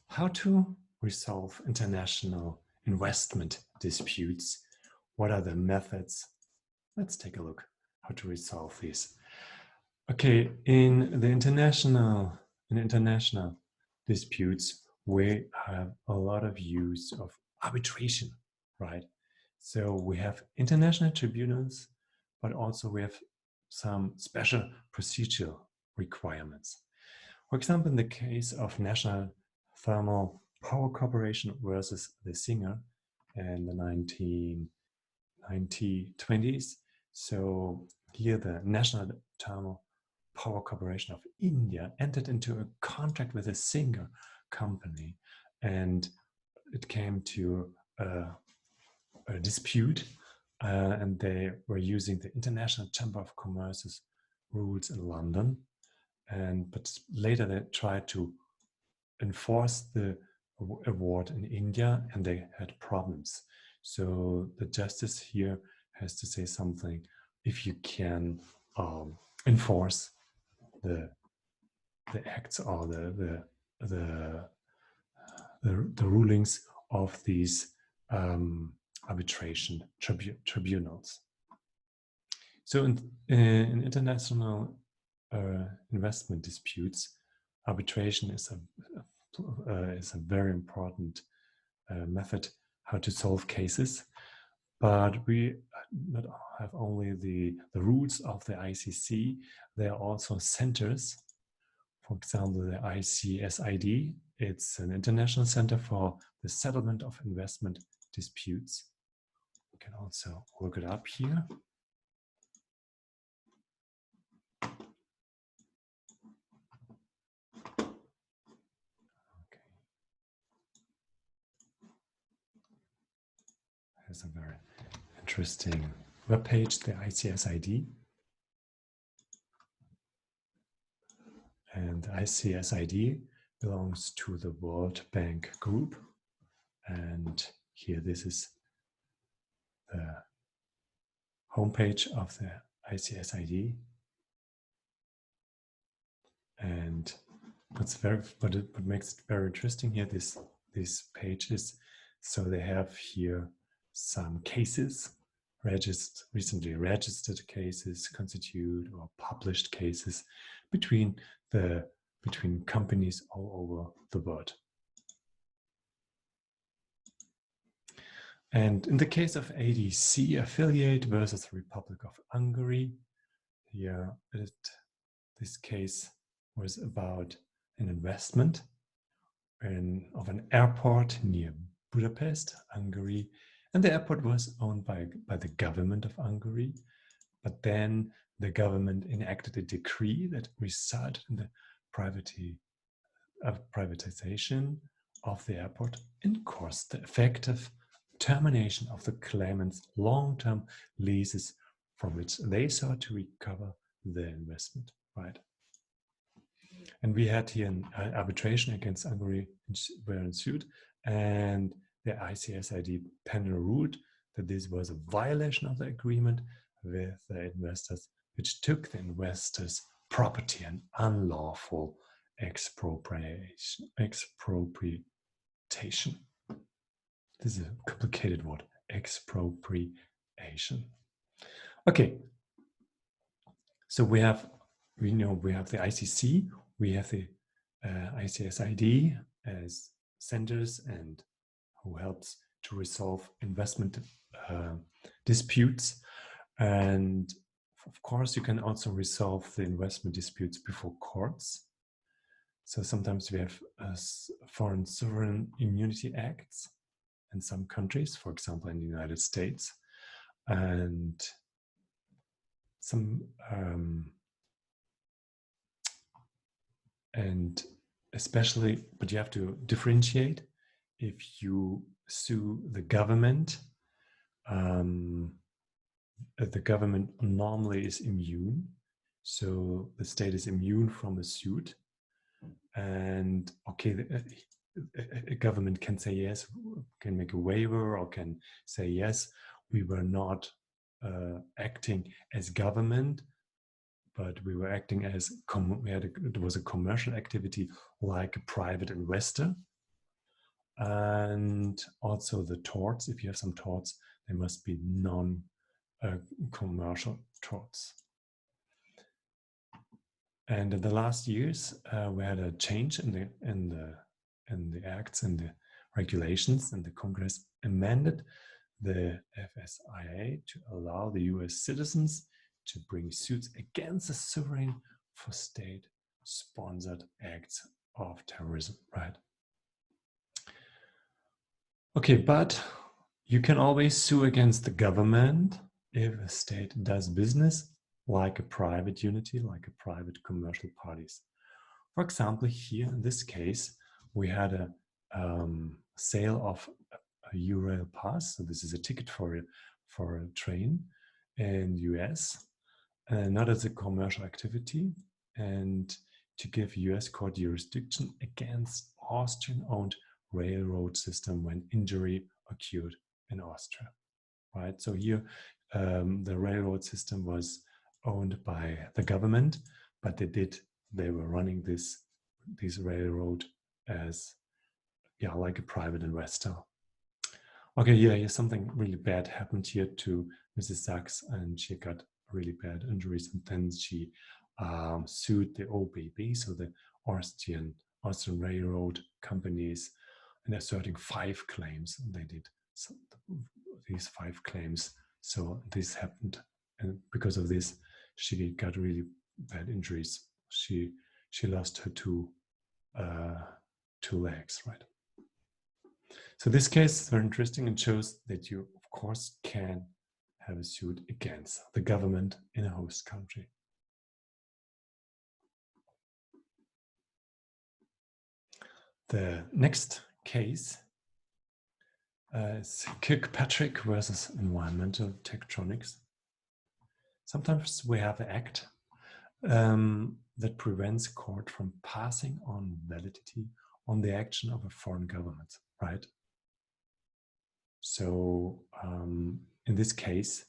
How to resolve international investment disputes? What are the methods? Let's take a look how to resolve these. Okay, in international disputes, we have a lot of use of arbitration, right? So we have international tribunals, but also we have some special procedural requirements. For example, in the case of National Thermal Power Corporation versus the Singer in the 1920s. So here the National Thermal Power Corporation of India entered into a contract with a Singer company, and it came to a dispute, and they were using the International Chamber of Commerce's rules in London. But later they tried to enforce the award in India, and they had problems. So the justice here has to say something. If you can enforce the acts or the rulings of these arbitration tribunals. So in international investment disputes, arbitration is a very important method how to solve cases. But we not have only the rules of the ICC, there are also centers. For example, the ICSID, it's an international center for the settlement of investment disputes. We can also look it up here. Okay. There's a very interesting webpage, the ICSID. And ICSID belongs to the World Bank Group. And here, this is the homepage of the ICSID. And what makes it very interesting here, these pages. So they have here some cases, recently registered cases, constitute or published cases between companies all over the world. And in the case of ADC affiliate versus the Republic of Hungary, here this case was about an investment of an airport near Budapest, Hungary, and the airport was owned by the government of Hungary. But then the government enacted a decree that resulted in the privatization of the airport and caused the effective termination of the claimants' long-term leases from which they sought to recover their investment, right? And we had here an arbitration against Hungary were ensued, and the ICSID panel ruled that this was a violation of the agreement with the investors, which took the investors' property and unlawful expropriation. This is a complicated word, expropriation. Okay, so we have the ICC, we have the ICSID as centers and who helps to resolve investment disputes. And of course, you can also resolve the investment disputes before courts. So sometimes we have foreign sovereign immunity acts in some countries, for example, in the United States, and and especially, but you have to differentiate. If you sue the government normally is immune, so the state is immune from a suit, and okay, a government can say yes, can make a waiver, or can say yes, we were not acting as government, but we were acting as it was a commercial activity like a private investor. And also the torts, if you have some torts, they must be non-commercial torts. And in the last years, we had a change in the acts and the regulations, and the Congress amended the FSIA to allow the US citizens to bring suits against the sovereign for state-sponsored acts of terrorism, right? Okay, but you can always sue against the government if a state does business like a private unity, like a private commercial parties. For example, here in this case, we had a sale of a Eurail pass. So this is a ticket for a train in US, not as a commercial activity, and to give US court jurisdiction against Austrian-owned railroad system when injury occurred in Austria, right? So here, the railroad system was owned by the government, but they were running this railroad as, yeah, like a private investor. Okay, yeah, here's something really bad happened here to Mrs. Sachs, and she got really bad injuries, and then she sued the OBB, so the Austrian railroad companies, and asserting 5 claims. They did these 5 claims. So this happened, and because of this, she got really bad injuries. She lost her two legs, right? So this case is very interesting and shows that you, of course, can have a suit against the government in a host country. The next case is Kirkpatrick versus environmental tectonics. Sometimes we have an act that prevents court from passing on validity on the action of a foreign government, right? So in this case,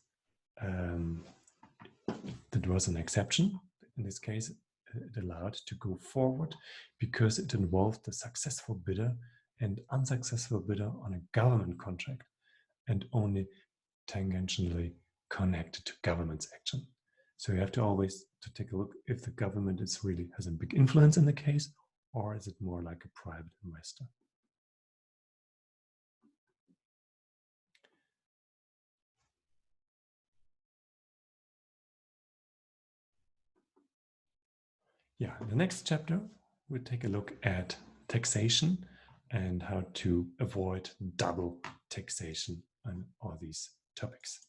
that was an exception. In this case, it allowed to go forward because it involved the successful bidder and unsuccessful bidder on a government contract and only tangentially connected to government's action. So you have to always take a look if the government has a big influence in the case, or is it more like a private investor? Yeah, in the next chapter, we'll take a look at taxation and how to avoid double taxation on all these topics.